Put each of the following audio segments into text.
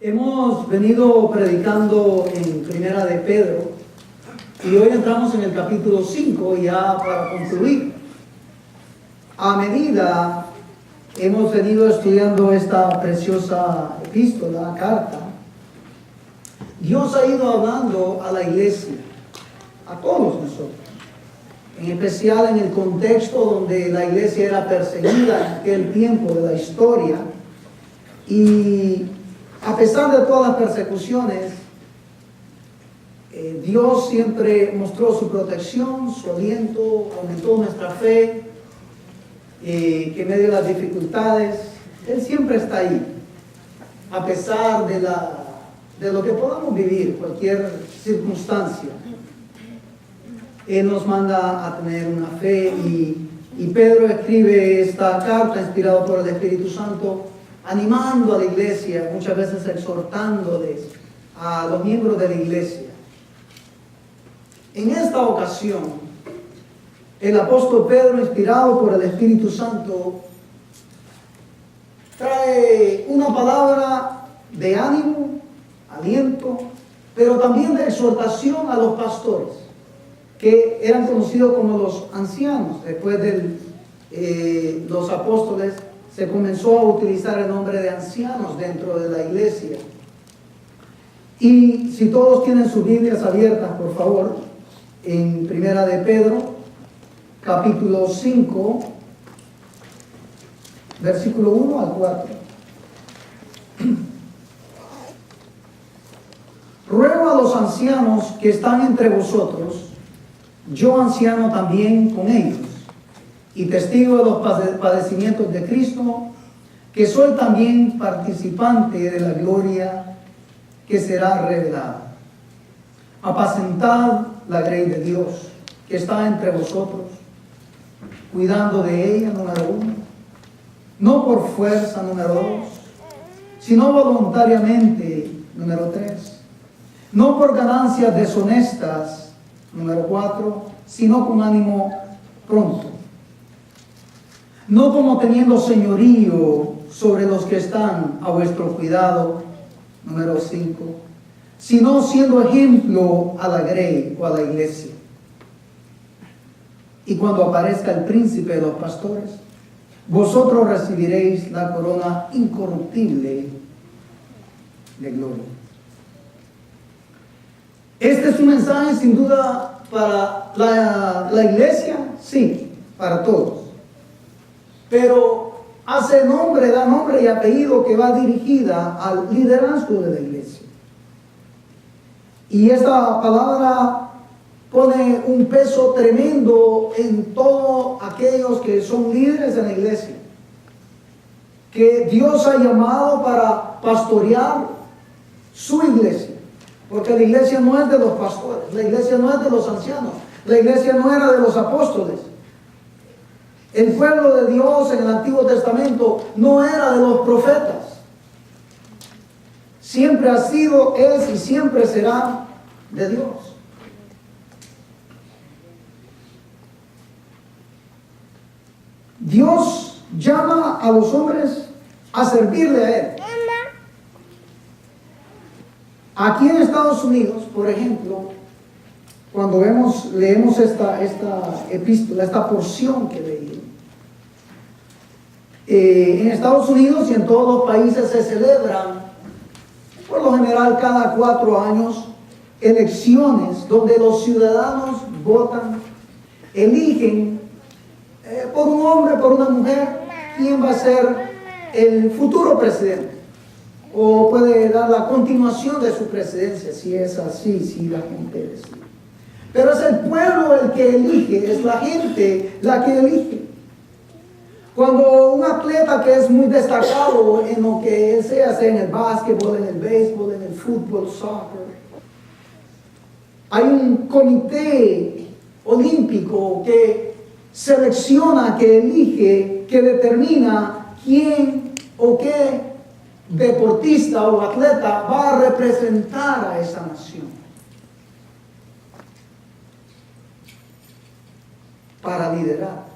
Hemos venido predicando en Primera de Pedro y hoy entramos en el capítulo 5 ya para concluir. A medida hemos venido estudiando esta preciosa epístola, carta, Dios ha ido hablando a la iglesia, a todos nosotros, en especial en el contexto donde la iglesia era perseguida en aquel tiempo de la historia. Y a pesar de todas las persecuciones, Dios siempre mostró su protección, su aliento, aumentó nuestra fe, que en medio de las dificultades, Él siempre está ahí, a pesar de lo que podamos vivir, cualquier circunstancia. Él nos manda a tener una fe y Pedro escribe esta carta inspirado por el Espíritu Santo, animando a la iglesia, muchas veces exhortándoles a los miembros de la iglesia. En esta ocasión, el apóstol Pedro, inspirado por el Espíritu Santo, trae una palabra de ánimo, aliento, pero también de exhortación a los pastores, que eran conocidos como los ancianos. Después de los apóstoles, se comenzó a utilizar el nombre de ancianos dentro de la iglesia. Y si todos tienen sus Biblias abiertas, por favor, en Primera de Pedro, capítulo 5, versículo 1 al 4. Ruego a los ancianos que están entre vosotros, yo anciano también con ellos, y testigo de los padecimientos de Cristo, que soy también participante de la gloria que será revelada. Apacentad la grey de Dios, que está entre vosotros, cuidando de ella, número 1, no por fuerza, número 2, sino voluntariamente, número 3, no por ganancias deshonestas, número 4, sino con ánimo pronto, no como teniendo señorío sobre los que están a vuestro cuidado, número 5, sino siendo ejemplo a la grey o a la iglesia. Y cuando aparezca el príncipe de los pastores, vosotros recibiréis la corona incorruptible de gloria. Este es un mensaje sin duda para la iglesia, sí, para todos. Pero da nombre y apellido que va dirigida al liderazgo de la iglesia. Y esta palabra pone un peso tremendo en todos aquellos que son líderes en la iglesia, que Dios ha llamado para pastorear su iglesia, porque la iglesia no es de los pastores, la iglesia no es de los ancianos, la iglesia no era de los apóstoles. El pueblo de Dios en el Antiguo Testamento no era de los profetas. Siempre ha sido, es y siempre será de Dios. Dios llama a los hombres a servirle a Él. Aquí en Estados Unidos, por ejemplo, cuando leemos esta epístola, esta porción que leí, en Estados Unidos y en todos los países se celebran, por lo general cada 4 años, elecciones donde los ciudadanos votan, eligen por un hombre, por una mujer, quién va a ser el futuro presidente, o puede dar la continuación de su presidencia, si es así, si la gente decide. Pero es el pueblo el que elige, es la gente la que elige. Cuando un atleta que es muy destacado en lo que él sea en el básquetbol, en el béisbol, en el fútbol, soccer, hay un comité olímpico que selecciona, que elige, que determina quién o qué deportista o atleta va a representar a esa nación para liderar,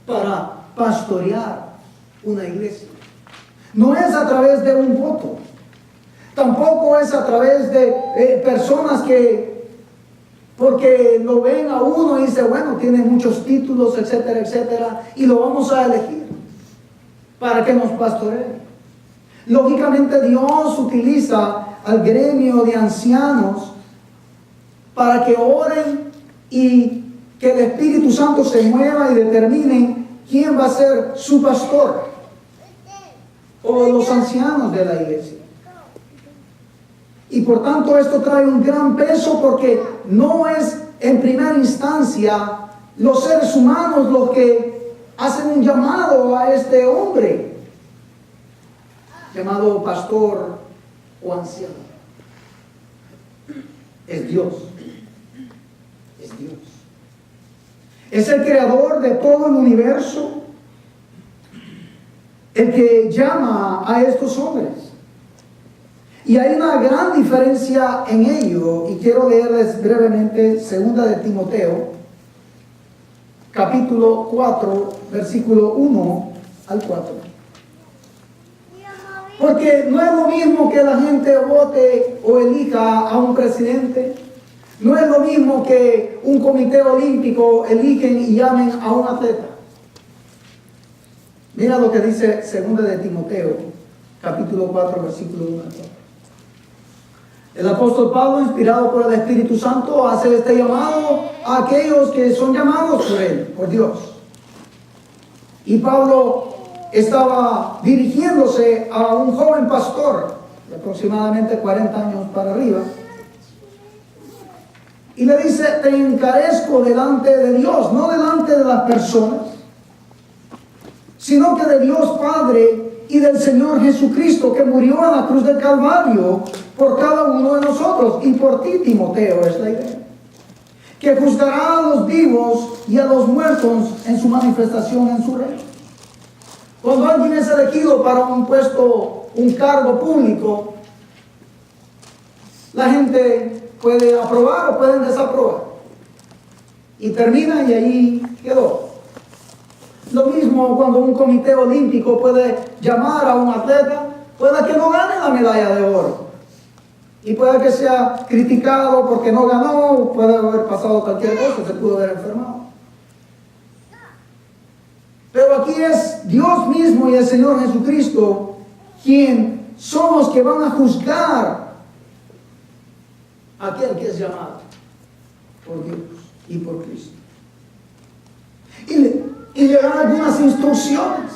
para pastorear una iglesia. No es a través de un voto. Tampoco es a través de personas que, porque lo ven a uno y dicen, bueno, tiene muchos títulos, etcétera, etcétera, y lo vamos a elegir para que nos pastoree. Lógicamente Dios utiliza al gremio de ancianos para que oren y que el Espíritu Santo se mueva y determine quién va a ser su pastor o los ancianos de la iglesia. Y por tanto esto trae un gran peso, porque no es en primera instancia los seres humanos los que hacen un llamado a este hombre llamado pastor o anciano. Es Dios. Es Dios. Es el creador de todo el universo el que llama a estos hombres. Y hay una gran diferencia en ello, y quiero leerles brevemente 2 de Timoteo, capítulo 4, versículo 1 al 4. Porque no es lo mismo que la gente vote o elija a un presidente, no es lo mismo que un comité olímpico eligen y llamen a un atleta. Mira lo que dice 2 de Timoteo, capítulo 4, versículo 1 al 4. El apóstol Pablo, inspirado por el Espíritu Santo, hace este llamado a aquellos que son llamados por él, por Dios. Y Pablo estaba dirigiéndose a un joven pastor de aproximadamente 40 años para arriba, y le dice: te encarezco delante de Dios, no delante de las personas, sino que de Dios Padre y del Señor Jesucristo, que murió a la cruz del Calvario por cada uno de nosotros, y por ti, Timoteo, es la idea, que juzgará a los vivos y a los muertos en su manifestación en su reino. Cuando alguien es elegido para un puesto, un cargo público, la gente puede aprobar o pueden desaprobar, y termina y ahí quedó. Lo mismo cuando un comité olímpico puede llamar a un atleta, puede que no gane la medalla de oro, y puede que sea criticado porque no ganó, puede haber pasado cualquier cosa, se pudo haber enfermado. Pero aquí es Dios mismo y el Señor Jesucristo quien son los que van a juzgar a aquel que es llamado por Dios y por Cristo. Y le dan algunas instrucciones: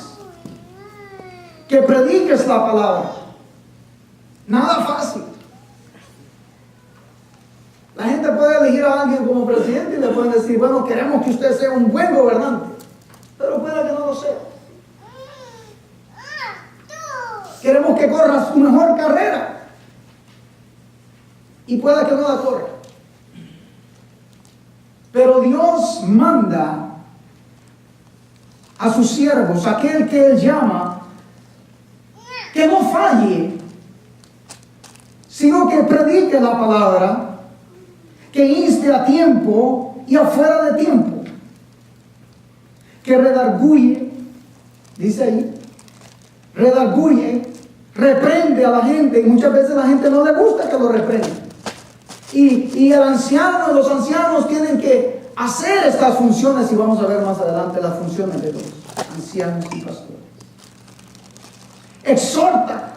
que prediques la palabra. Nada fácil. La gente puede elegir a alguien como presidente y le pueden decir: bueno, queremos que usted sea un buen gobernante, pero puede que no lo sea. Queremos que corra su mejor carrera, y puede que no la corra. Pero Dios manda a sus siervos, aquel que Él llama, que no falle, sino que predique la palabra, que inste a tiempo y afuera de tiempo, que redarguye, dice ahí, redarguye, reprende a la gente, y muchas veces a la gente no le gusta que lo reprenda. Y el anciano, los ancianos tienen que hacer estas funciones, y vamos a ver más adelante las funciones de los ancianos y pastores. Exhorta.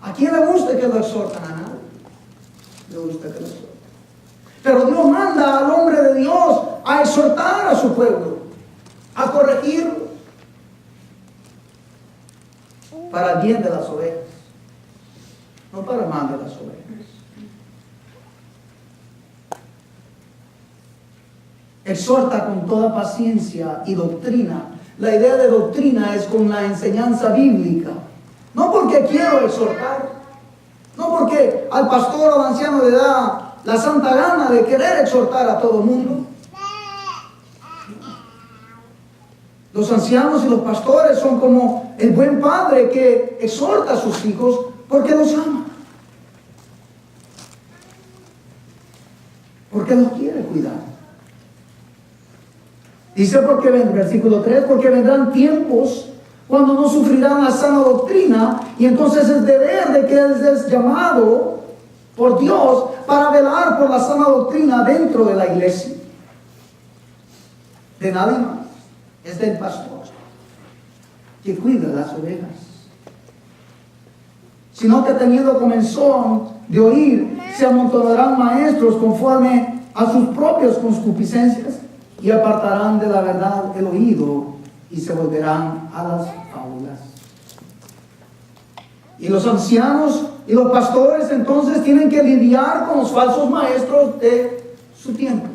¿A quién le gusta que lo exhortan? A nadie le gusta que lo exhorten. Pero Dios manda al hombre de Dios a exhortar a su pueblo, a corregirlo, para el bien de las ovejas, no para el mal de las ovejas. Exhorta con toda paciencia y doctrina. La idea de doctrina es con la enseñanza bíblica. No porque quiero exhortar, no porque al pastor o al anciano le da la santa gana de querer exhortar a todo el mundo. Los ancianos y los pastores son como el buen padre que exhorta a sus hijos porque los ama, porque los quiere cuidar. Dice, versículo 3, porque vendrán tiempos cuando no sufrirán la sana doctrina, y entonces es deber de que él es llamado por Dios para velar por la sana doctrina dentro de la iglesia. De nadie más, es del pastor que cuida las ovejas. Sino que teniendo comezón de oír, se amontonarán maestros conforme a sus propias concupiscencias y apartarán de la verdad el oído y se volverán a las fábulas. Y los ancianos y los pastores entonces tienen que lidiar con los falsos maestros de su tiempo.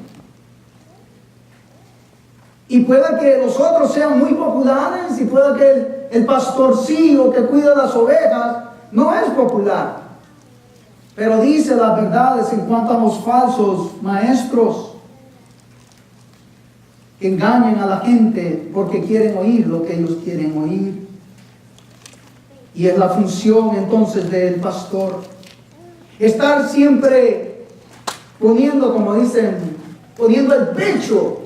Y pueda que los otros sean muy populares y pueda que el pastorcillo que cuida las ovejas no es popular. Pero dice las verdades en cuanto a los falsos maestros que engañan a la gente porque quieren oír lo que ellos quieren oír. Y es la función entonces del pastor. Estar siempre poniendo, como dicen, poniendo el pecho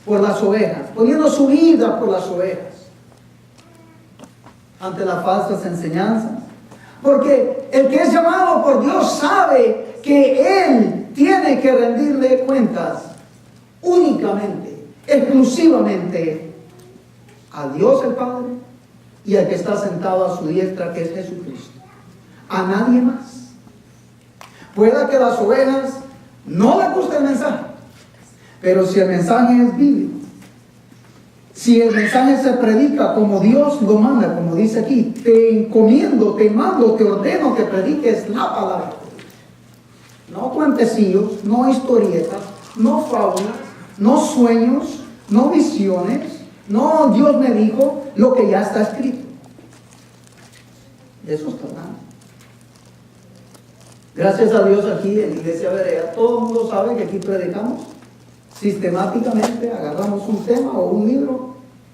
por las ovejas, poniendo su vida por las ovejas ante las falsas enseñanzas. Porque el que es llamado por Dios sabe que Él tiene que rendirle cuentas únicamente, exclusivamente a Dios el Padre y al que está sentado a su diestra, que es Jesucristo. A nadie más. Pueda que las ovejas no les guste el mensaje, pero si el mensaje es bíblico, si el mensaje se predica como Dios lo manda, como dice aquí, te encomiendo, te mando, te ordeno que prediques la palabra. No cuentecillos, no historietas, no fábulas, no sueños, no visiones, no Dios me dijo, lo que ya está escrito. De eso está hablando. Gracias a Dios aquí en Iglesia Berea, todo el mundo sabe que aquí predicamos sistemáticamente, agarramos un tema o un libro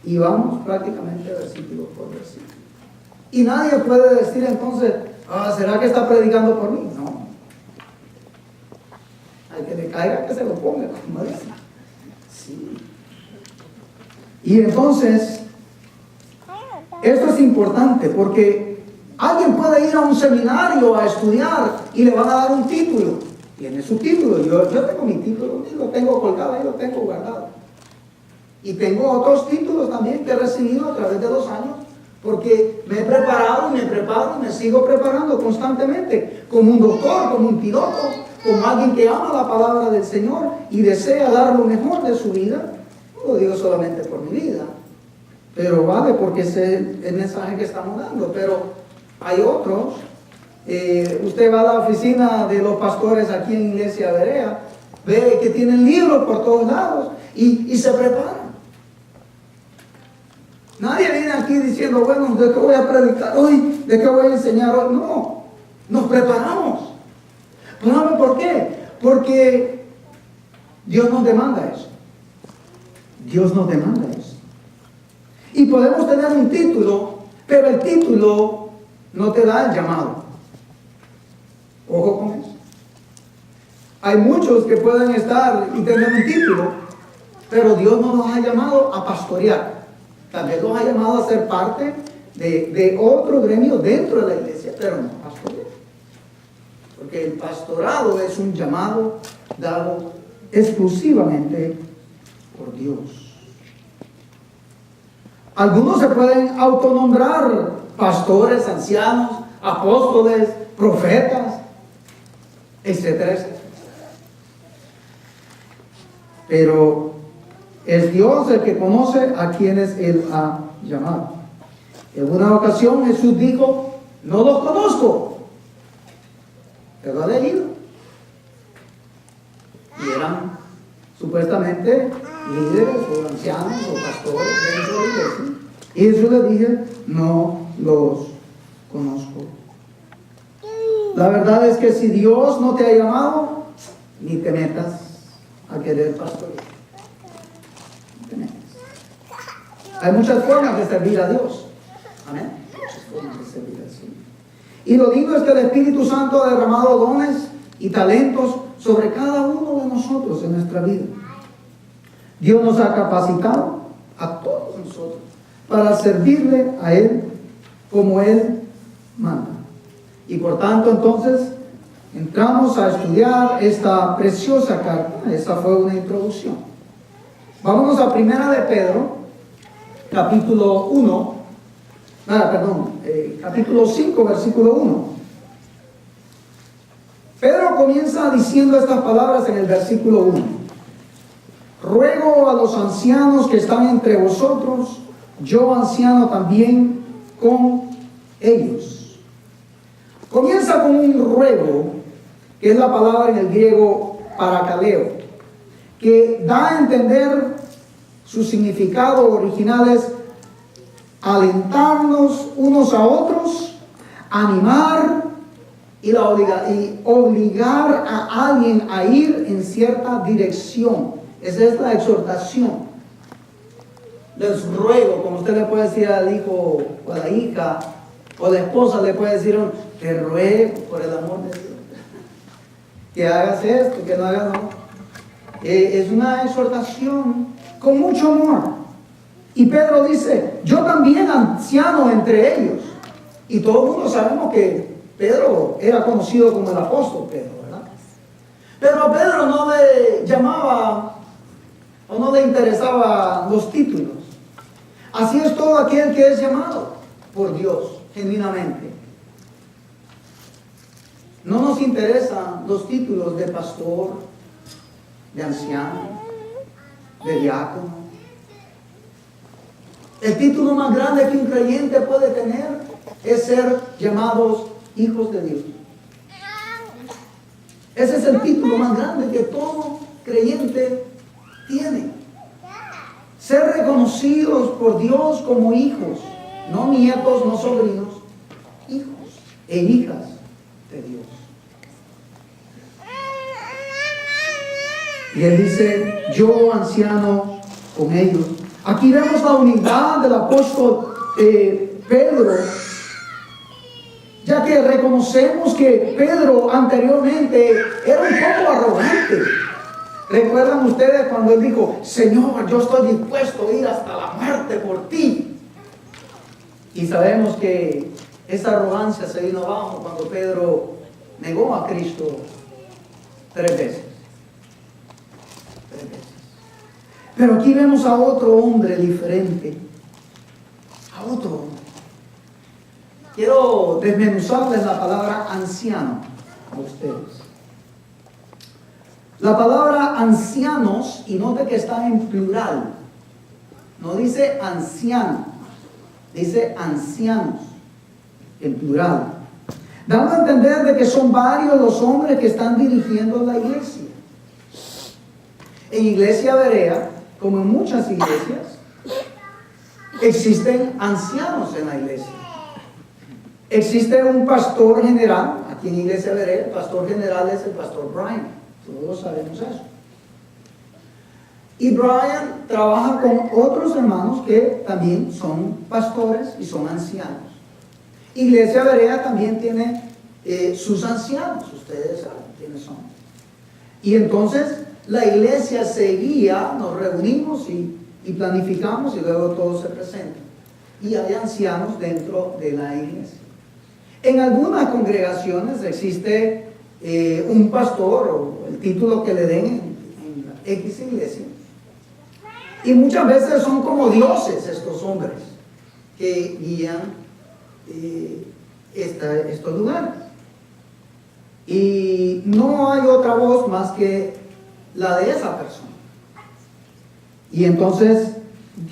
y vamos prácticamente versículo por versículo. Y nadie puede decir entonces, ¿será que está predicando por mí? No. Al que le caiga que se lo ponga, como dice. Sí. Y entonces, esto es importante porque alguien puede ir a un seminario a estudiar y le van a dar un título. Tiene su título. Yo tengo mi título, lo tengo colgado y lo tengo guardado. Y tengo otros títulos también que he recibido a través de los años porque me he preparado y me preparo y me sigo preparando constantemente como un doctor, como un piloto, como alguien que ama la palabra del Señor y desea dar lo mejor de su vida. No lo digo solamente por mi vida, pero vale porque es el mensaje que estamos dando. Pero hay otros. Usted va a la oficina de los pastores aquí en Iglesia Berea, ve que tienen libros por todos lados y se preparan. Nadie viene aquí diciendo, bueno, ¿de qué voy a predicar hoy? ¿De qué voy a enseñar hoy? No, nos preparamos. ¿Saben por qué? Porque Dios nos demanda eso. Dios nos demanda eso. Y podemos tener un título, pero el título no te da el llamado. Ojo con eso. Hay muchos que pueden estar y tener un título, pero Dios no los ha llamado a pastorear. Tal vez los ha llamado a ser parte de otro gremio dentro de la iglesia, pero no pastorear. Porque el pastorado es un llamado dado exclusivamente por Dios. Algunos se pueden autonombrar pastores, ancianos, apóstoles, profetas, etcétera, etcétera. Pero es Dios el que conoce a quienes Él ha llamado. En una ocasión Jesús dijo, no los conozco, pero he leído. Y eran supuestamente líderes o ancianos o pastores dentro de la iglesia. Y Jesús le dije, no los conozco. La verdad es que si Dios no te ha llamado, ni te metas a querer pastorear. No te metas. Hay muchas formas de servir a Dios. Amén. Muchas formas de servir al Señor. Y lo lindo es que el Espíritu Santo ha derramado dones y talentos sobre cada uno de nosotros en nuestra vida. Dios nos ha capacitado a todos nosotros para servirle a Él como Él manda. Y por tanto, entonces, entramos a estudiar esta preciosa carta. Esta fue una introducción. Vámonos a Primera de Pedro, capítulo 1, capítulo 5, versículo 1. Pedro comienza diciendo estas palabras en el versículo 1. Ruego a los ancianos que están entre vosotros, yo anciano también con ellos. Comienza con un ruego, que es la palabra en el griego parakaleo, que da a entender su significado original es alentarnos unos a otros, animar y obligar a alguien a ir en cierta dirección. Esa es la exhortación. Les ruego, como usted le puede decir al hijo o a la hija o a la esposa, le puede decir, te ruego por el amor de Dios que hagas esto, que no hagas no. Es una exhortación con mucho amor. Y Pedro dice, yo también anciano entre ellos. Y todo el mundo sabemos que Pedro era conocido como el apóstol Pedro, ¿verdad? Pero a Pedro no le llamaba o no le interesaba los títulos. Así es todo aquel que es llamado por Dios genuinamente. No nos interesan los títulos de pastor, de anciano, de diácono. El título más grande que un creyente puede tener es ser llamados hijos de Dios. Ese es el título más grande que todo creyente tiene. Ser reconocidos por Dios como hijos, no nietos, no sobrinos, hijos e hijas de Dios. Y él dice, yo anciano con ellos. Aquí vemos la unidad del apóstol Pedro, ya que reconocemos que Pedro anteriormente era un poco arrogante. ¿Recuerdan ustedes cuando él dijo, Señor, yo estoy dispuesto a ir hasta la muerte por ti? Y sabemos que esa arrogancia se vino abajo cuando Pedro negó a Cristo 3 veces. Pero aquí vemos a otro hombre diferente. A otro hombre. Quiero desmenuzarles la palabra anciano a ustedes. La palabra ancianos, y note que está en plural. No dice anciano, dice ancianos, en plural. Dando a entender de que son varios los hombres que están dirigiendo la iglesia. En Iglesia Berea, como en muchas iglesias, existen ancianos en la iglesia. Existe un pastor general, aquí en Iglesia Berea, el pastor general es el pastor Brian, todos sabemos eso. Y Brian trabaja con otros hermanos que también son pastores y son ancianos. Iglesia Berea también tiene sus ancianos, ustedes saben quiénes son. Y entonces la iglesia seguía, nos reunimos y planificamos y luego todos se presentan. Y hay ancianos dentro de la iglesia. En algunas congregaciones existe un pastor o el título que le den en la X iglesia. Y muchas veces son como dioses estos hombres que guían estos lugares. Y no hay otra voz más que la de esa persona. Y entonces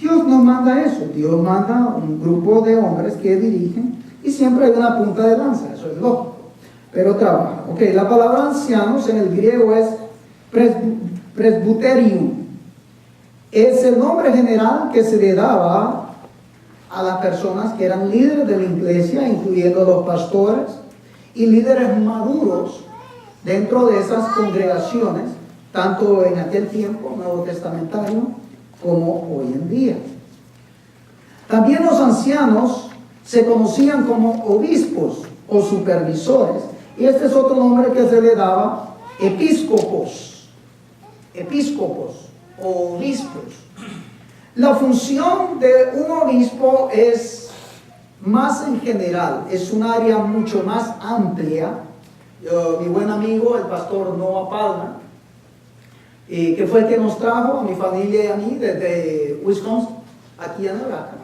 Dios no manda eso. Dios manda un grupo de hombres que dirigen y siempre hay una punta de lanza, eso es lógico, pero trabaja. Ok, la palabra ancianos en el griego es presbyterium. Es el nombre general que se le daba a las personas que eran líderes de la iglesia, incluyendo los pastores y líderes maduros dentro de esas congregaciones, tanto en aquel tiempo nuevo testamentario como hoy en día. También los ancianos se conocían como obispos o supervisores, y este es otro nombre que se le daba, episcopos o obispos. La función de un obispo es más en general, es un área mucho más amplia. Mi buen amigo, el pastor Noah Palma, que fue el que nos trajo a mi familia y a mí desde Wisconsin, aquí a Nebraska.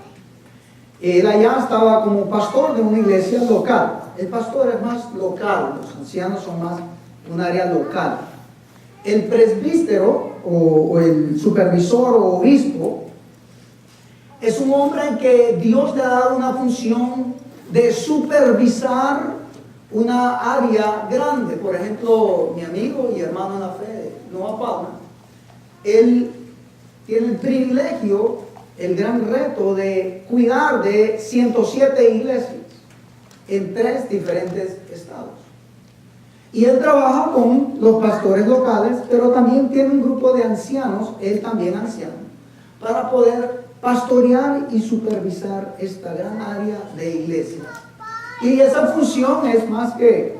Él allá estaba como pastor de una iglesia local. El pastor es más local, los ancianos son más un área local. El presbítero o el supervisor o obispo es un hombre que Dios le ha dado una función de supervisar una área grande. Por ejemplo, mi amigo y hermano en la fe, Noah Palma, él tiene el privilegio, el gran reto de cuidar de 107 iglesias en 3 diferentes estados. Y él trabaja con los pastores locales, pero también tiene un grupo de ancianos, él también anciano, para poder pastorear y supervisar esta gran área de iglesias. Y esa función es más que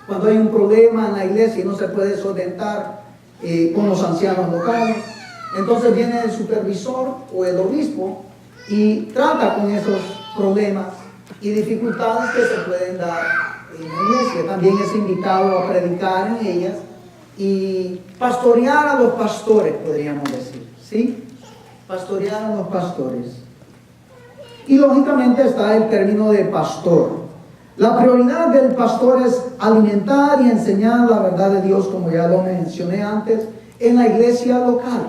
cuando hay un problema en la iglesia y no se puede solventar con los ancianos locales, entonces viene el supervisor o el obispo y trata con esos problemas y dificultades que se pueden dar en la iglesia. También es invitado a predicar en ellas y pastorear a los pastores, podríamos decir, ¿sí? Pastorear a los pastores. Y lógicamente está el término de pastor. La prioridad del pastor es alimentar y enseñar la verdad de Dios, como ya lo mencioné antes, en la iglesia local,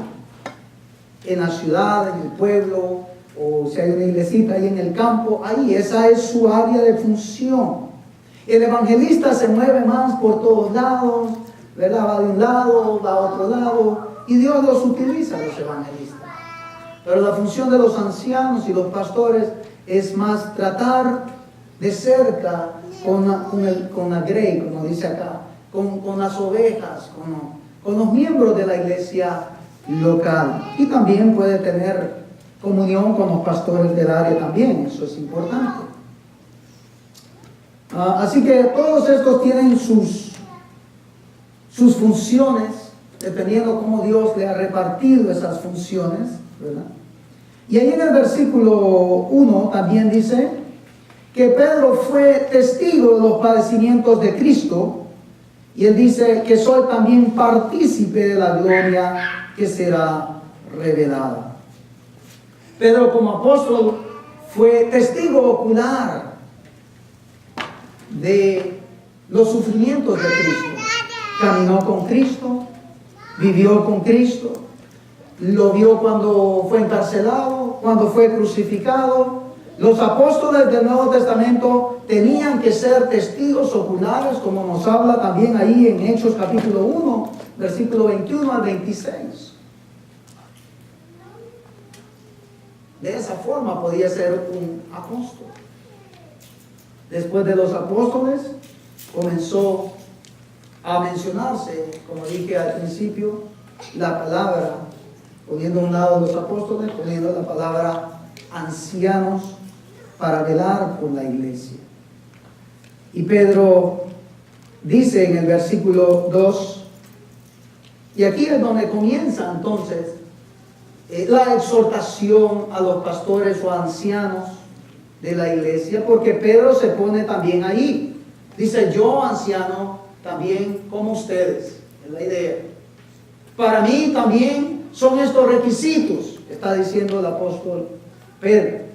en la ciudad, en el pueblo, o si hay una iglesita ahí en el campo, ahí esa es su área de función. El evangelista se mueve más por todos lados, ¿verdad? Va de un lado, va a otro lado, y Dios los utiliza, los evangelistas. Pero la función de los ancianos y los pastores es más tratar de cerca con la grey, como dice acá, con las ovejas, con los miembros de la iglesia local. Y también puede tener comunión con los pastores del área también, eso es importante. Así que todos estos tienen sus funciones, dependiendo cómo Dios le ha repartido esas funciones, ¿verdad? Y ahí en el versículo 1 también dice que Pedro fue testigo de los padecimientos de Cristo, y él dice que soy también partícipe de la gloria que será revelada. Pedro, como apóstol, fue testigo ocular de los sufrimientos de Cristo. Caminó con Cristo, vivió con Cristo, lo vio cuando fue encarcelado, cuando fue crucificado. Los apóstoles del Nuevo Testamento tenían que ser testigos oculares, como nos habla también ahí en Hechos capítulo 1, versículo 21 al 26. De esa forma podía ser un apóstol. Después de los apóstoles comenzó a mencionarse, como dije al principio, la palabra, poniendo a un lado los apóstoles, poniendo la palabra ancianos para velar por la iglesia. Y Pedro dice en el versículo 2, y aquí es donde comienza entonces la exhortación a los pastores o ancianos de la iglesia, porque Pedro se pone también ahí. Dice, yo anciano también como ustedes, es la idea. Para mí también son estos requisitos, está diciendo el apóstol Pedro.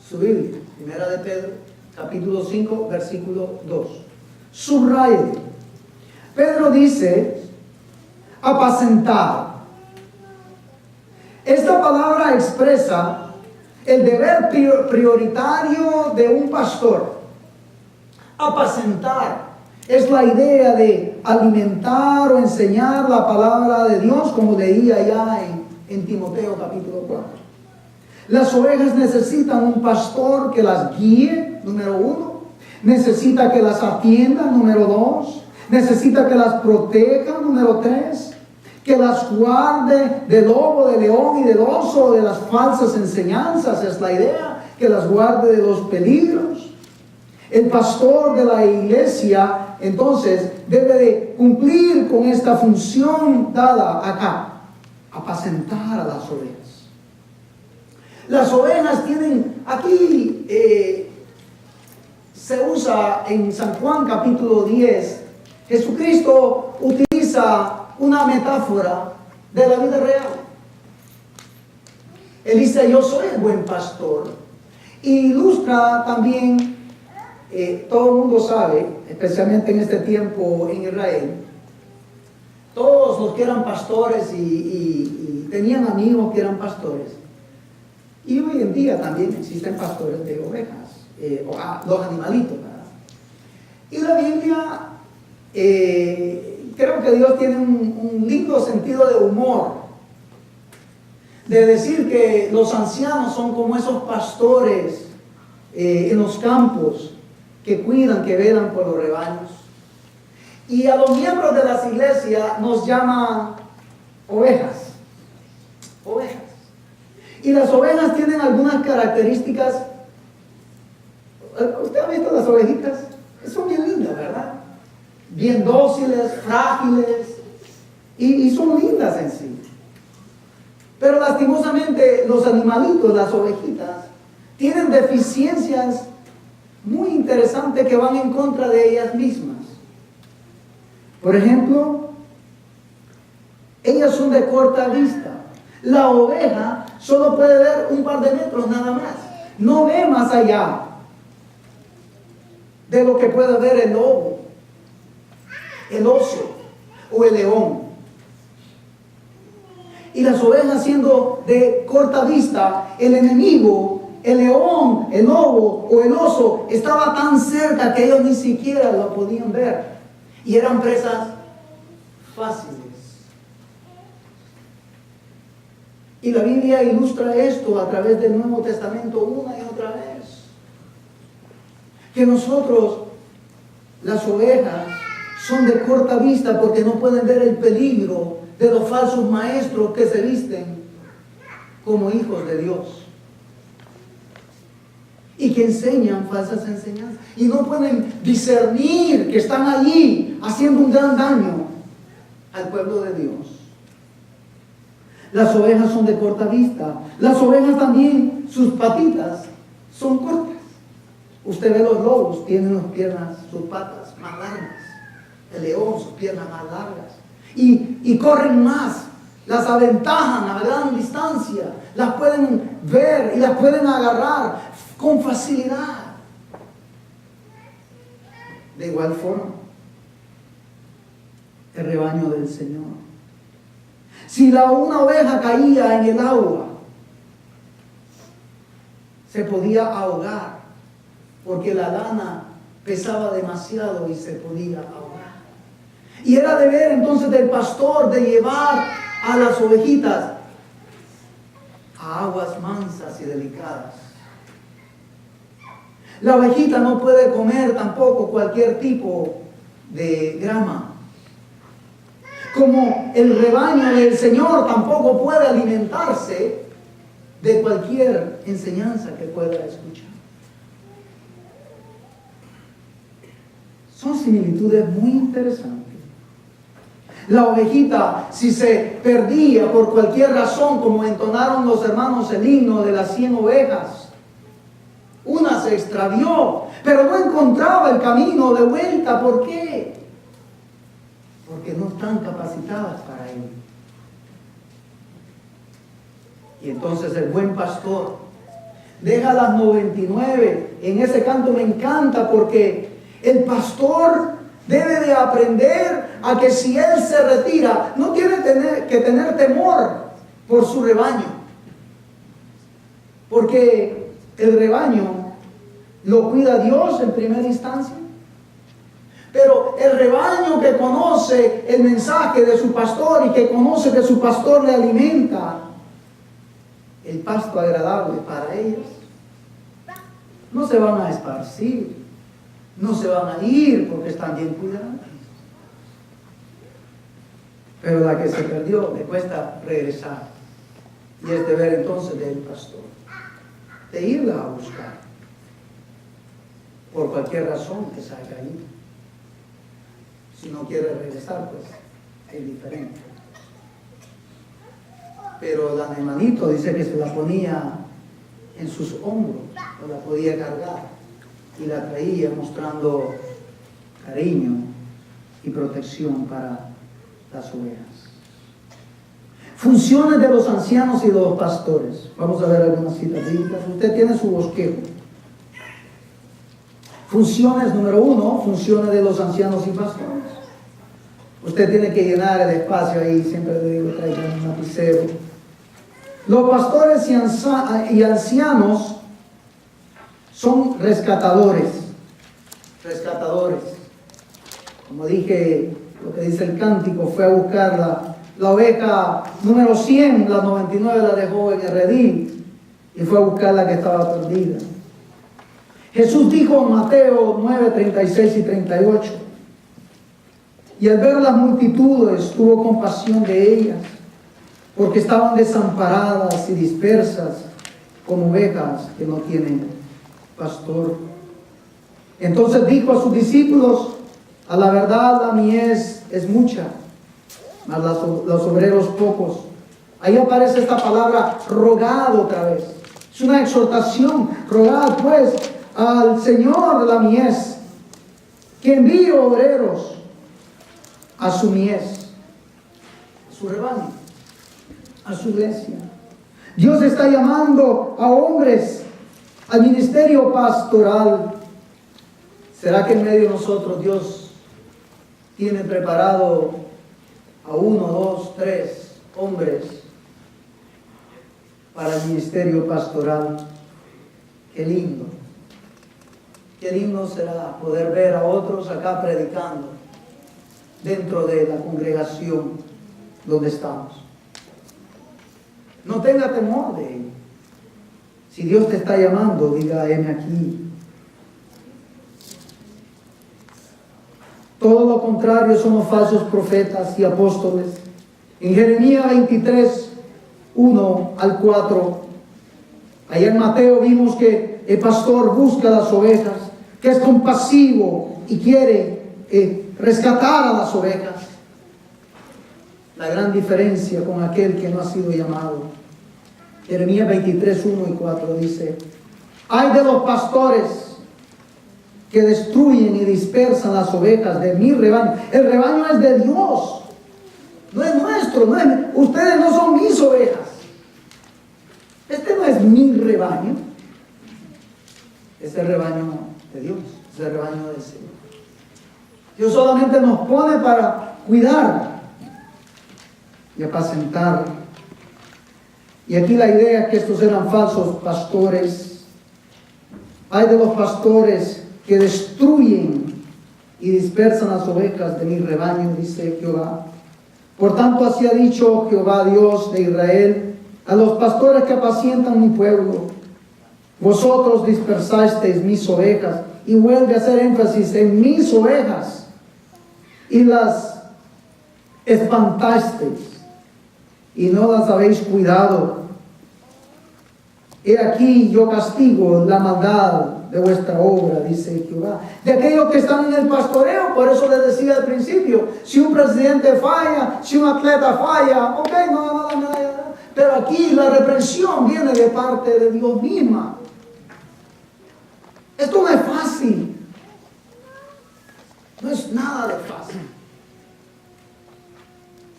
Su Biblia, primera de Pedro, capítulo 5, versículo 2. Subraye. Pedro dice, apacentar. Esta palabra expresa el deber prioritario de un pastor. Apacentar es la idea de alimentar o enseñar la palabra de Dios, como leía ya en Timoteo capítulo 4. Las ovejas necesitan un pastor que las guíe, número 1. Necesita que las atienda, número 2. Necesita que las proteja, número 3. Que las guarde del lobo, del león y del oso, de las falsas enseñanzas, es la idea. Que las guarde de los peligros. El pastor de la iglesia, entonces, debe de cumplir con esta función dada acá. apacentar a las ovejas. Las ovejas tienen, aquí se usa en San Juan capítulo 10, Jesucristo utiliza una metáfora de la vida real. Él dice, yo soy el buen pastor. Y ilustra también, todo el mundo sabe, especialmente en este tiempo en Israel, todos los que eran pastores y tenían amigos que eran pastores. Y hoy en día también existen pastores de ovejas, los animalitos, ¿verdad? Y la Biblia, creo que Dios tiene un lindo sentido de humor, de decir que los ancianos son como esos pastores en los campos que cuidan, que velan por los rebaños. Y a los miembros de las iglesias nos llaman ovejas. Ovejas. Y las ovejas tienen algunas características. ¿Usted ha visto las ovejitas? Son bien lindas, ¿verdad? Bien dóciles, frágiles. Y son lindas en sí. Pero lastimosamente los animalitos, las ovejitas, tienen deficiencias muy interesantes que van en contra de ellas mismas. Por ejemplo, ellas son de corta vista. La oveja solo puede ver un par de metros nada más. No ve más allá de lo que puede ver el lobo, el oso o el león. Y las ovejas, siendo de corta vista, el enemigo, el león, el lobo o el oso, estaba tan cerca que ellos ni siquiera lo podían ver. Y eran presas fáciles. Y la Biblia ilustra esto a través del Nuevo Testamento una y otra vez. Que nosotros, las ovejas, son de corta vista porque no pueden ver el peligro de los falsos maestros que se visten como hijos de Dios y que enseñan falsas enseñanzas y no pueden discernir que están allí haciendo un gran daño al pueblo de Dios. Las ovejas son de corta vista. Las ovejas también, sus patitas son cortas. Usted ve los lobos, tienen las piernas, sus patas más largas. El león, sus piernas más largas. Y corren más, las aventajan a gran distancia, las pueden ver y las pueden agarrar con facilidad. De igual forma, el rebaño del Señor. Si una oveja caía en el agua, se podía ahogar, porque la lana pesaba demasiado y se podía ahogar. Y era deber entonces del pastor de llevar a las ovejitas a aguas mansas y delicadas. La ovejita no puede comer tampoco cualquier tipo de grama. Como el rebaño del Señor tampoco puede alimentarse de cualquier enseñanza que pueda escuchar. Son similitudes muy interesantes. La ovejita, si se perdía por cualquier razón, como entonaron los hermanos el himno de las 100 ovejas, una se extravió, pero no encontraba el camino de vuelta. ¿Por qué? Porque no están capacitadas para ello. Y entonces el buen pastor deja las 99. En ese canto me encanta porque el pastor debe de aprender a que si él se retira, no tiene que tener temor por su rebaño. Porque el rebaño lo cuida Dios en primera instancia. Pero el rebaño que conoce el mensaje de su pastor y que conoce que su pastor le alimenta el pasto agradable para ellos, no se van a esparcir, no se van a ir porque están bien cuidados. Pero la que se perdió le cuesta regresar. Y es deber entonces del pastor de irla a buscar por cualquier razón que se haya ido. Si no quiere regresar, pues es diferente. pero la hermanito dice que se la ponía en sus hombros, o la podía cargar y la traía mostrando cariño y protección para las ovejas. Funciones de los ancianos y de los pastores. Vamos a ver algunas citas bíblicas. Usted tiene su bosquejo. Funciones número 1, funciones de los ancianos y pastores. Usted tiene que llenar el espacio ahí, siempre le digo, traigan un lapicero. Los pastores y ancianos son rescatadores. Rescatadores. Como dije, lo que dice el cántico, fue a buscar la oveja número 100, la 99 la dejó en el redil y fue a buscar la que estaba perdida. Jesús dijo en Mateo 9, 36 y 38, y al ver las multitudes tuvo compasión de ellas, porque estaban desamparadas y dispersas como ovejas que no tienen pastor. Entonces dijo a sus discípulos: a la verdad la mies es mucha, mas los obreros pocos. Ahí aparece esta palabra rogad otra vez. Es una exhortación. Rogad pues al Señor de la mies que envíe obreros a su mies, a su rebaño, a su iglesia. Dios está llamando a hombres al ministerio pastoral. ¿Será que en medio de nosotros Dios tiene preparado a 1, 2, 3 hombres para el ministerio pastoral? Qué lindo. Qué lindo será poder ver a otros acá predicando dentro de la congregación donde estamos. No tenga temor de ello. Si Dios te está llamando, diga: heme aquí. Todo lo contrario son los falsos profetas y apóstoles. En Jeremías 23, 1 al 4, allá en Mateo vimos que el pastor busca las ovejas, que es compasivo y quiere rescatar a las ovejas. La gran diferencia con aquel que no ha sido llamado. Jeremías 23, 1 y 4 dice: ay de los pastores que destruyen y dispersan las ovejas de mi rebaño. El rebaño es de Dios, no es nuestro, ustedes no son mis ovejas. Este no es mi rebaño, es el rebaño de Dios, es el rebaño del Señor. Dios solamente nos pone para cuidar y apacentar. Y aquí la idea es que estos eran falsos pastores. Hay de los pastores que destruyen y dispersan las ovejas de mi rebaño, dice Jehová. Por tanto, así ha dicho Jehová, Dios de Israel, a los pastores que apacientan mi pueblo: vosotros dispersasteis mis ovejas. Y vuelve a hacer énfasis en mis ovejas, y las espantasteis, y no las habéis cuidado. He aquí yo castigo la maldad de vuestra obra, dice Jehová. De aquellos que están en el pastoreo. Por eso les decía al principio, si un presidente falla, si un atleta falla, ok, no, pero aquí la reprensión viene de parte de Dios misma. Esto no es fácil, no es nada de fácil,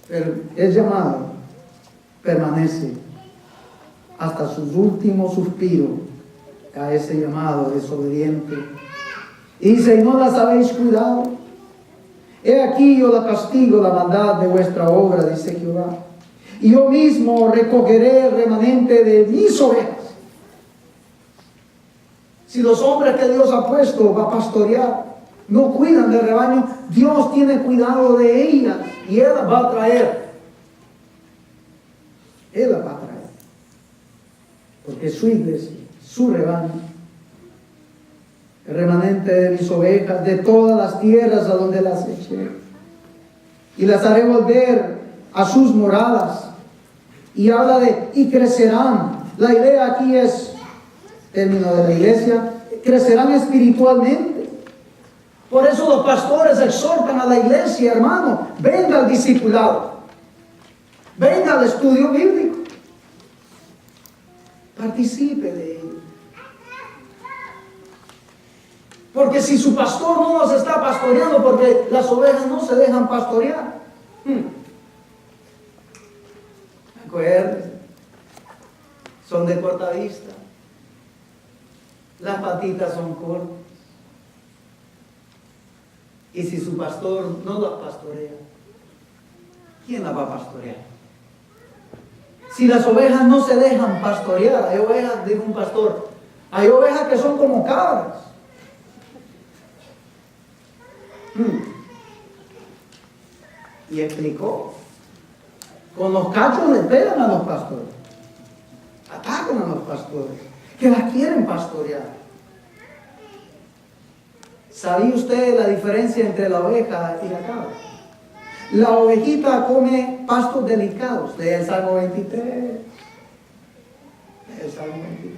pero el llamado permanece hasta sus últimos suspiros a ese llamado desobediente. Y dice: y no las habéis cuidado. He aquí yo la castigo la maldad de vuestra obra, dice Jehová. Y yo mismo recogeré el remanente de mis ovejas. Si los hombres que Dios ha puesto va a pastorear no cuidan del rebaño, Dios tiene cuidado de ellas y Él las va a traer. Él las va a traer. Porque es su iglesia, su rebaño. El remanente de mis ovejas, de todas las tierras a donde las eché. Y las haré volver a sus moradas. Y habla de, y crecerán. La idea aquí es, término de la iglesia, crecerán espiritualmente. Por eso los pastores exhortan a la iglesia: hermano, venga al discipulado, venga al estudio bíblico, Participe de ello. Porque si su pastor no nos está pastoreando, porque las ovejas no se dejan pastorear. Acuérdense, son de corta vista. Las patitas son cortas. Y si su pastor no las pastorea, ¿quién las va a pastorear? Si las ovejas no se dejan pastorear, hay ovejas, dijo un pastor, hay ovejas que son como cabras. Y explicó, con los cachos le pegan a los pastores, atacan a los pastores, que las quieren pastorear. ¿Sabía usted la diferencia entre la oveja y la cabra? La ovejita come pastos delicados, del Salmo 23. El Salmo 23.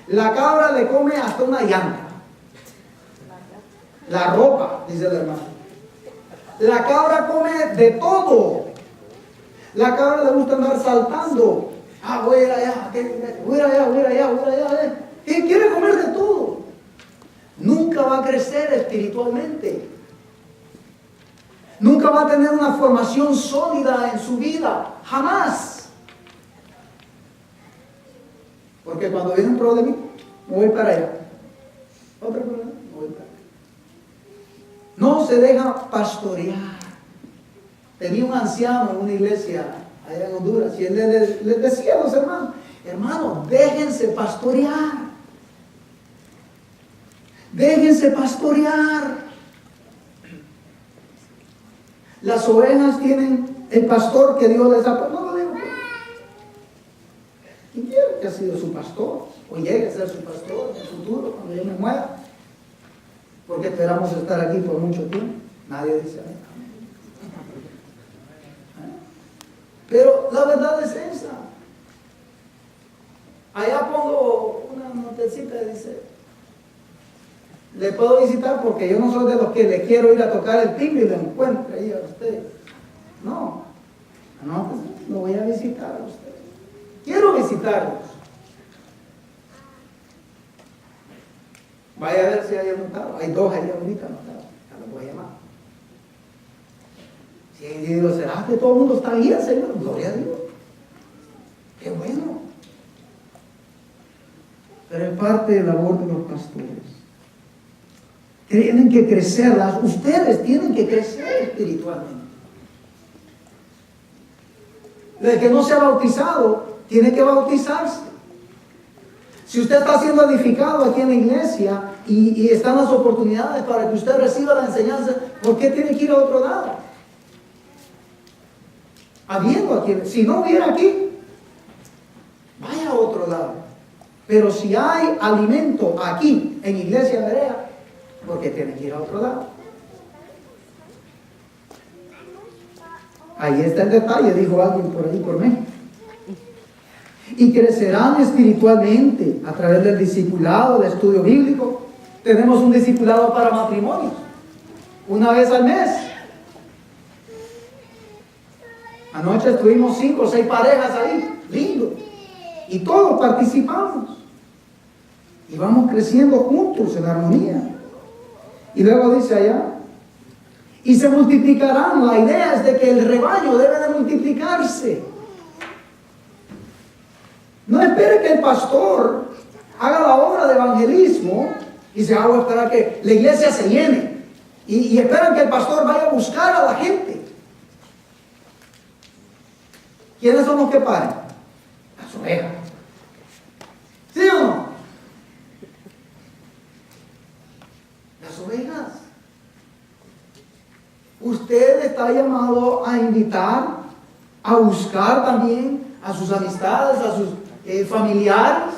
La cabra le come hasta una llanta. La ropa, dice el hermano. La cabra come de todo. La cabra le gusta andar saltando. Voy a ir allá, voy a ir allá, voy a ir allá, voy a ir allá. Y quiere comer de todo. Nunca va a crecer espiritualmente. Nunca va a tener una formación sólida en su vida. Jamás. Porque cuando viene un problema, me voy para allá. Otro problema, me voy para allá. No se deja pastorear. Tenía un anciano en una iglesia allá en Honduras y él les decía a los hermanos, déjense pastorear. Déjense pastorear. Las ovejas tienen el pastor que Dios les ha puesto. No lo digo. ¿Quién quiere que ha sido su pastor? O llegue a ser su pastor en el futuro, cuando yo me muera. Porque esperamos estar aquí por mucho tiempo. Nadie dice amén. Pero la verdad es esa. Allá pongo una notecita que dice: le puedo visitar porque yo no soy de los que le quiero ir a tocar el timbre y lo encuentre ahí a usted. No, pues lo voy a visitar a usted. Quiero visitarlos. Vaya a ver si hay anotado. Hay dos ahí ahorita anotados. Ya los voy a llamar. Si digo, ¿será que todo el mundo está bien, Señor? Gloria a Dios. Qué bueno. Pero es parte de la labor de los pastores. Tienen que crecer, ustedes tienen que crecer espiritualmente. El que no se ha bautizado, tiene que bautizarse. Si usted está siendo edificado aquí en la iglesia y están las oportunidades para que usted reciba la enseñanza, ¿por qué tiene que ir a otro lado? Habiendo aquí, si no hubiera aquí, vaya a otro lado. Pero si hay alimento aquí en Iglesia Berea, ¿por qué tiene que ir a otro lado? Ahí está el detalle, dijo alguien por ahí por mí. Y crecerán espiritualmente a través del discipulado, del estudio bíblico. Tenemos un discipulado para matrimonios, una vez al mes. Anoche estuvimos 5 o 6 parejas ahí, lindo. Y todos participamos. Y vamos creciendo juntos en armonía. Y luego dice allá, y se multiplicarán. La idea es de que el rebaño debe de multiplicarse. No espere que el pastor haga la obra de evangelismo y se haga esperar que la iglesia se llene. Y esperan que el pastor vaya a buscar a la gente. ¿Quiénes son los que paran? Las ovejas. ¿Sí o no? Las ovejas. Usted está llamado a invitar, a buscar también a sus amistades, a sus familiares,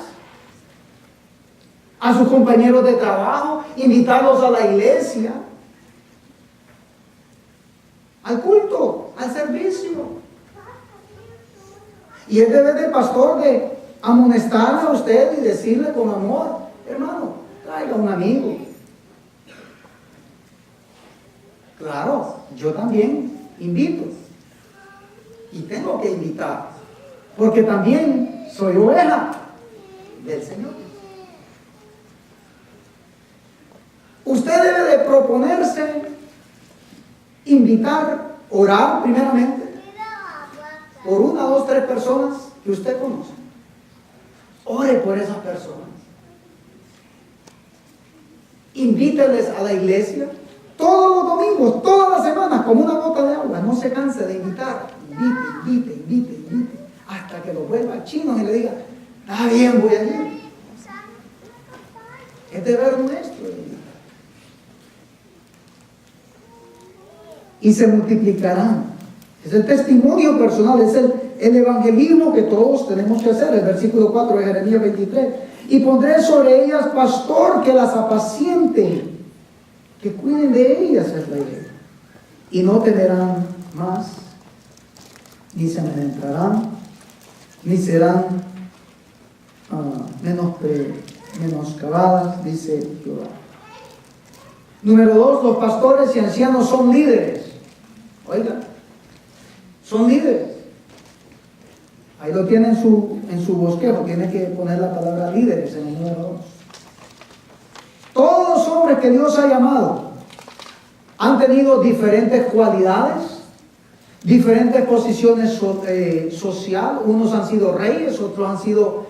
a sus compañeros de trabajo, invitarlos a la iglesia, al culto, al servicio. Y es deber del pastor de amonestarle a usted y decirle con amor: hermano, traiga un amigo. Claro, yo también invito. Y tengo que invitar. Porque también soy oveja del Señor. Usted debe de proponerse, invitar, orar primeramente por 1, 2, 3 personas que usted conoce. Ore por esas personas. Invíteles a la iglesia todos los domingos, todas las semanas, como una gota de agua. No se canse de invitar. Invite, hasta que lo vuelva chino y le diga, está bien, voy a ir. Es deber nuestro. Y se multiplicarán. Es el testimonio personal, es el evangelismo que todos tenemos que hacer. El versículo 4 de Jeremías 23. Y pondré sobre ellas pastor que las apaciente, que cuiden de ellas, es la idea. Y no temerán más, ni se amedrentarán, ni serán menoscabadas, dice Jehová. Número 2, los pastores y ancianos son líderes. Oiga, son líderes. Ahí lo tiene en su bosquejo, tiene que poner la palabra líderes en el número 2. Todos los hombres que Dios ha llamado han tenido diferentes cualidades, diferentes posiciones sociales. Unos han sido reyes, otros han sido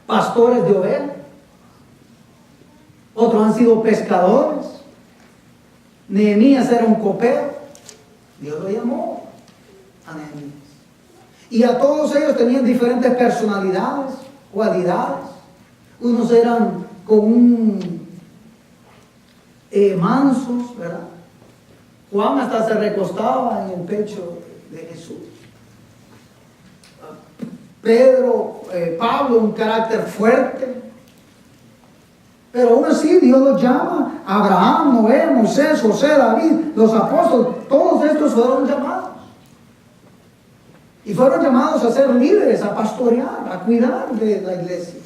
pastores de ovejas, otros han sido pescadores. Nehemías era un copero. Dios lo llamó a Nehemías. Y a todos ellos tenían diferentes personalidades, cualidades. Unos eran mansos, ¿verdad? Juan hasta se recostaba en el pecho de Jesús. Pablo, un carácter fuerte. Pero aún así Dios los llama. Abraham, Noé, Moisés, José, David, los apóstoles, todos estos fueron llamados. Y fueron llamados a ser líderes, a pastorear, a cuidar de la iglesia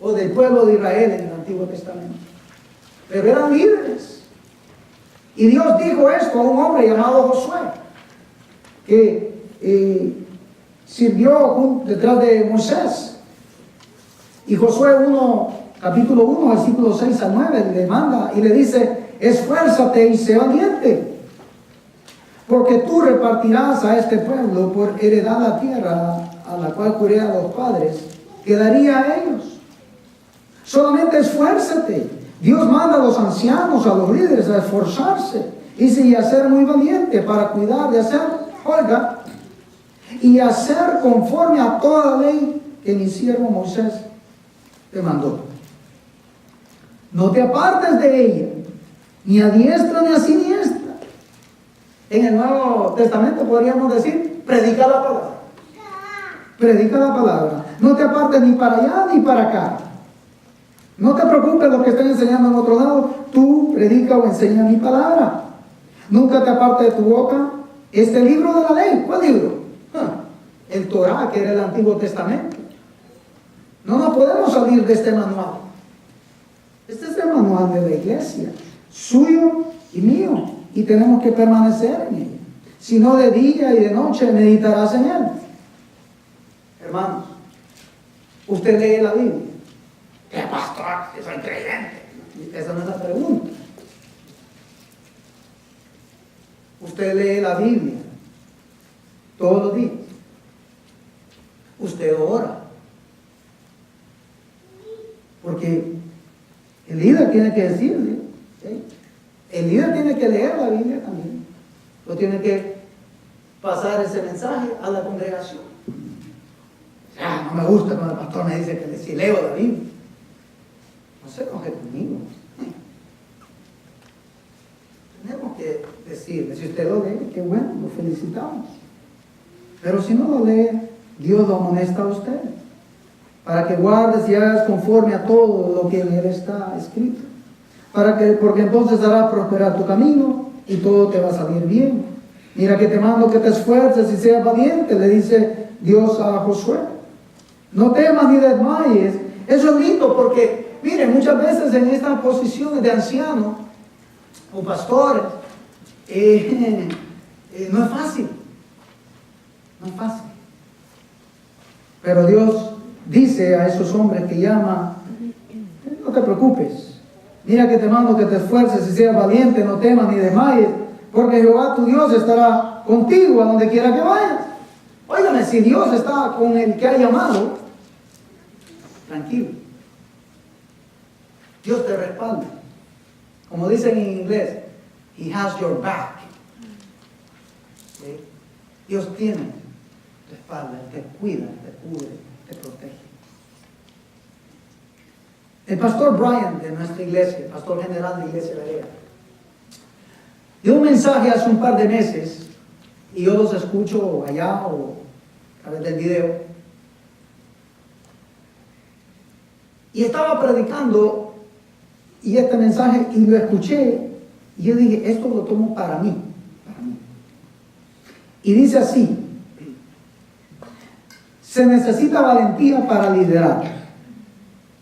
o del pueblo de Israel en el Antiguo Testamento. Pero eran líderes. Y Dios dijo esto a un hombre llamado Josué, que sirvió detrás de Moisés. Y Josué capítulo 1, versículos 6 a 9, le manda y le dice: esfuérzate y sé valiente, porque tú repartirás a este pueblo por heredad la tierra a la cual juré a los padres que daría a ellos. Solamente esfuérzate. Dios manda a los ancianos, a los líderes, a esforzarse y a ser muy valiente para cuidar de hacer, oiga, y hacer conforme a toda la ley que mi siervo Moisés te mandó. No te apartes de ella, ni a diestra ni a siniestra. En el Nuevo Testamento podríamos decir, predica la palabra. Predica la palabra. No te apartes ni para allá ni para acá. No te preocupes lo que estén enseñando en otro lado. Tú predica o enseña mi palabra. Nunca te apartes de tu boca este libro de la ley. ¿Cuál libro? El Torá, que era el Antiguo Testamento. No nos podemos salir de este manual. Este es el manual de la iglesia, suyo y mío, y tenemos que permanecer en él. Si no, de día y de noche meditarás en él. Hermanos, usted lee la Biblia. ¿Qué pastor? Yo soy creyente. Esa no es la pregunta. Usted lee la Biblia todos los días. Usted ora. Porque el líder tiene que decirle, ¿sí? El líder tiene que leer la Biblia también. Lo tiene que pasar ese mensaje a la congregación. No me gusta cuando el pastor me dice que si leo la Biblia. No se enoje conmigo. Tenemos que decirle, si usted lo lee, qué bueno, lo felicitamos. Pero si no lo lee, Dios lo amonesta a usted, para que guardes y hagas conforme a todo lo que en él está escrito. Porque entonces hará prosperar tu camino y todo te va a salir bien. Mira que te mando que te esfuerces y seas valiente, le dice Dios a Josué. No temas ni desmayes. Eso es lindo porque, miren, muchas veces en estas posiciones de ancianos o pastores, no es fácil. No es fácil. Pero Dios dice a esos hombres que llama, no te preocupes, mira que te mando que te esfuerces y seas valiente, no temas ni desmayes, porque Jehová tu Dios estará contigo a donde quiera que vayas. Óigame, si Dios está con el que ha llamado, tranquilo. Dios te respalda. Como dicen en inglés, He has your back. ¿Sí? Dios tiene tu espalda, te cuida, te cubre, te protege. El pastor Brian de nuestra iglesia, el pastor general de la iglesia de Galera, dio un mensaje hace un par de meses y yo los escucho allá o a través del video. Y estaba predicando y este mensaje y lo escuché y yo dije, esto lo tomo para mí. Y dice así: se necesita valentía para liderar.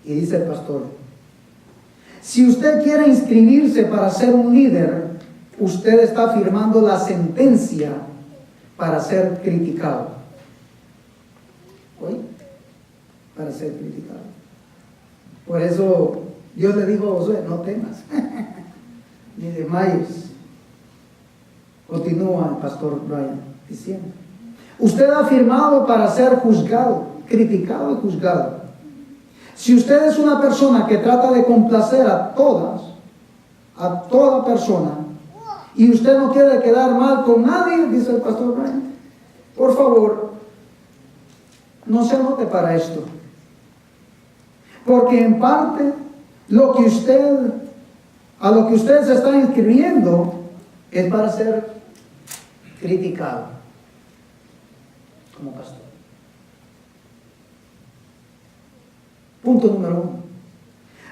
Y dice el pastor, si usted quiere inscribirse para ser un líder, usted está firmando la sentencia para ser criticado. ¿Oye? Para ser criticado. Por eso Dios le dijo a Josué, no temas, ni desmayes. Continúa el pastor Brian diciendo, usted ha firmado para ser juzgado, criticado y juzgado. Si usted es una persona que trata de complacer a toda persona, y usted no quiere quedar mal con nadie, dice el pastor Brian, por favor, no se anote para esto. Porque en parte, a lo que usted se está inscribiendo es para ser criticado como pastor. Punto número 1.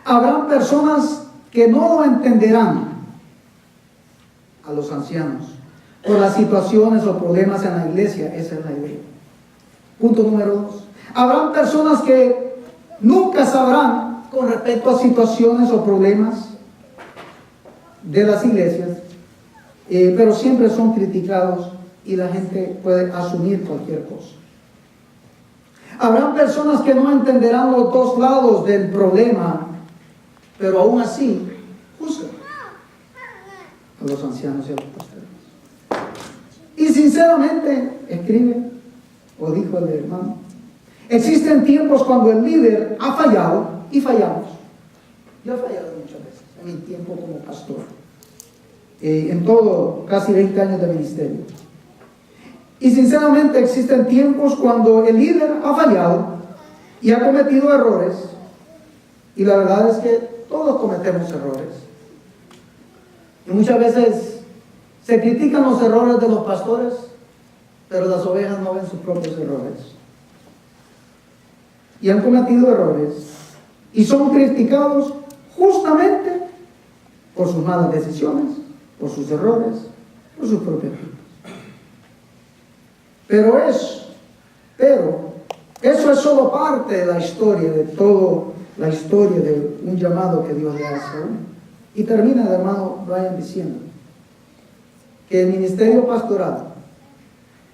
Habrán personas que no lo entenderán a los ancianos por las situaciones o problemas en la iglesia. Esa es la idea. Punto número 2. Habrán personas que nunca sabrán con respecto a situaciones o problemas de las iglesias, pero siempre son criticados y la gente puede asumir cualquier cosa. Habrán personas que no entenderán los dos lados del problema, pero aún así juzgan a los ancianos y a los pastores. Y sinceramente, escribe, o dijo el hermano, existen tiempos cuando el líder ha fallado y fallamos. Yo he fallado muchas veces en mi tiempo como pastor, en todo, casi 20 años de ministerio. Y sinceramente existen tiempos cuando el líder ha fallado y ha cometido errores. Y la verdad es que todos cometemos errores. Y muchas veces se critican los errores de los pastores, pero las ovejas no ven sus propios errores. Y han cometido errores. Y son criticados justamente por sus malas decisiones, por sus errores, por sus propios errores. Pero eso es solo parte de la historia, de toda la historia de un llamado que Dios le hace a uno. Y termina el hermano Brian diciendo que el ministerio pastoral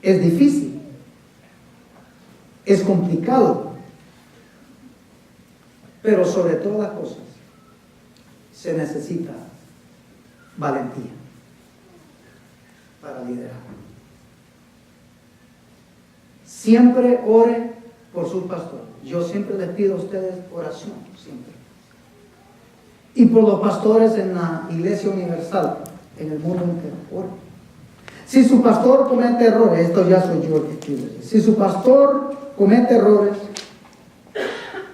es difícil, es complicado, pero sobre todas las cosas se necesita valentía para liderar. Siempre ore por sus pastores. Yo siempre les pido a ustedes oración, siempre. Y por los pastores en la Iglesia Universal, en el mundo entero. Ore. Si su pastor comete errores, esto ya soy yo el que escribo. Si su pastor comete errores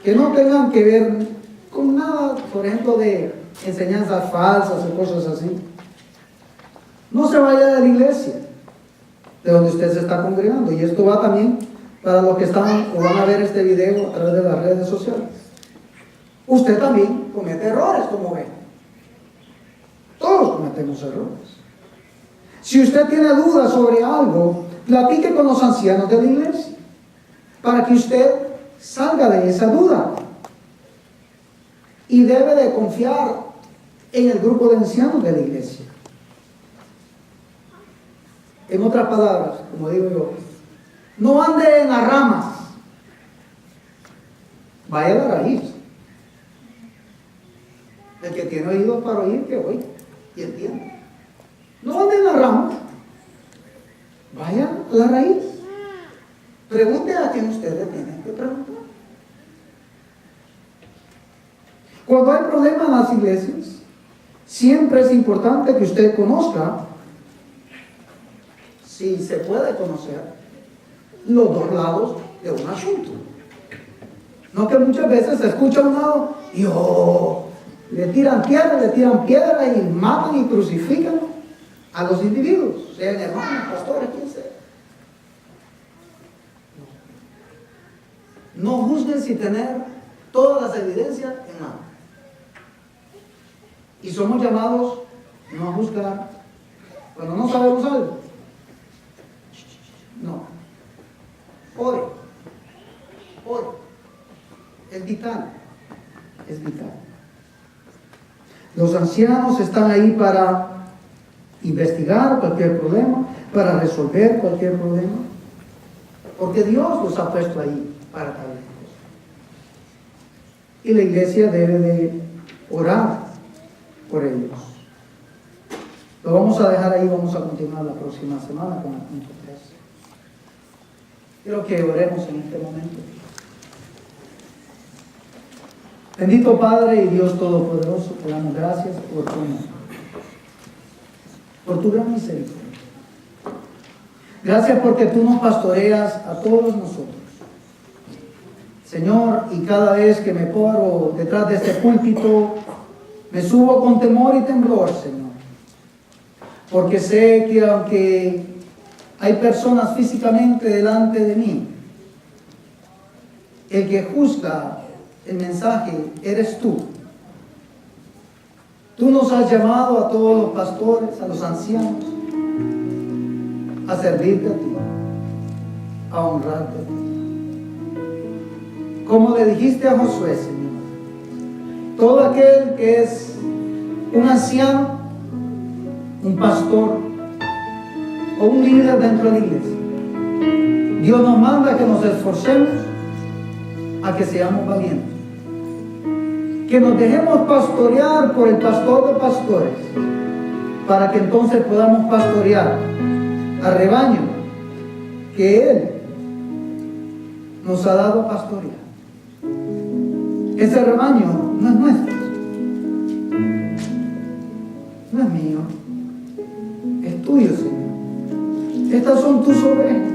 que no tengan que ver con nada, por ejemplo, de enseñanzas falsas o cosas así, no se vaya de la iglesia de donde usted se está congregando. Y esto va también para los que están o van a ver este video a través de las redes sociales. Usted también comete errores, como ven. Todos cometemos errores. Si usted tiene dudas sobre algo, platique con los ancianos de la iglesia para que usted salga de esa duda. Y debe de confiar en el grupo de ancianos de la iglesia. En otras palabras, como digo yo, No ande en las ramas. Vaya a la raíz. El que tiene oídos para oír, que oiga y entienda. No ande en las ramas. Vaya a la raíz. Pregunte a quien usted le tiene que preguntar. Cuando hay problemas en las iglesias, siempre es importante que usted conozca, si se puede conocer, los dos lados de un asunto. No que muchas veces se escucha a un lado y le tiran piedra y matan y crucifican a los individuos, sean hermanos, pastores, quien sea. No juzguen sin tener todas las evidencias en mano. Y somos llamados no a juzgar cuando no sabemos algo. No. Ore. Es vital. Es vital. Los ancianos están ahí para investigar cualquier problema, para resolver cualquier problema, porque Dios los ha puesto ahí para tal cosa. Y la iglesia debe de orar por ellos. Lo vamos a dejar ahí, vamos a continuar la próxima semana con el punto 3. Quiero que oremos en este momento. Bendito Padre y Dios Todopoderoso, te damos gracias por tu amor, por tu gran misericordia. Gracias porque tú nos pastoreas a todos nosotros. Señor, y cada vez que me paro detrás de este púlpito, me subo con temor y temblor, Señor. Porque sé que aunque hay personas físicamente delante de mí, el que juzga el mensaje eres tú. Tú nos has llamado a todos los pastores, a los ancianos, a servirte a ti, a honrarte a ti. Como le dijiste a Josué, Señor, todo aquel que es un anciano, un pastor o un líder dentro de la iglesia, Dios nos manda que nos esforcemos a que seamos valientes, que nos dejemos pastorear por el pastor de pastores, para que entonces podamos pastorear al rebaño que Él nos ha dado a pastorear. Ese rebaño no es nuestro, no es mío, es tuyo, Señor. Estas son tus ovejas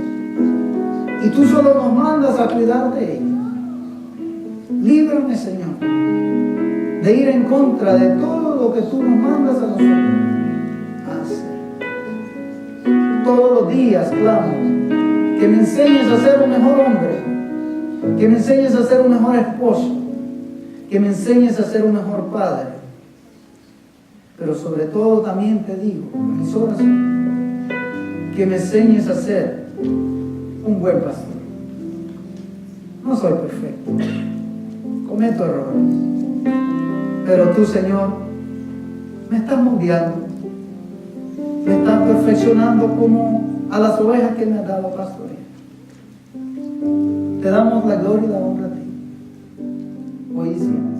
y tú solo nos mandas a cuidar de ellas. Líbrame, Señor, de ir en contra de todo lo que tú nos mandas a nosotros a hacer. Todos los días clamo que me enseñes a ser un mejor hombre, que me enseñes a ser un mejor esposo, que me enseñes a ser un mejor padre. Pero sobre todo también te digo en mis oraciones, que me enseñes a ser un buen pastor. No soy perfecto, cometo errores, pero tú, Señor, me estás moldeando, me estás perfeccionando como a las ovejas que me has dado a pastorear. Te damos la gloria y la honra a ti, hoy y siempre.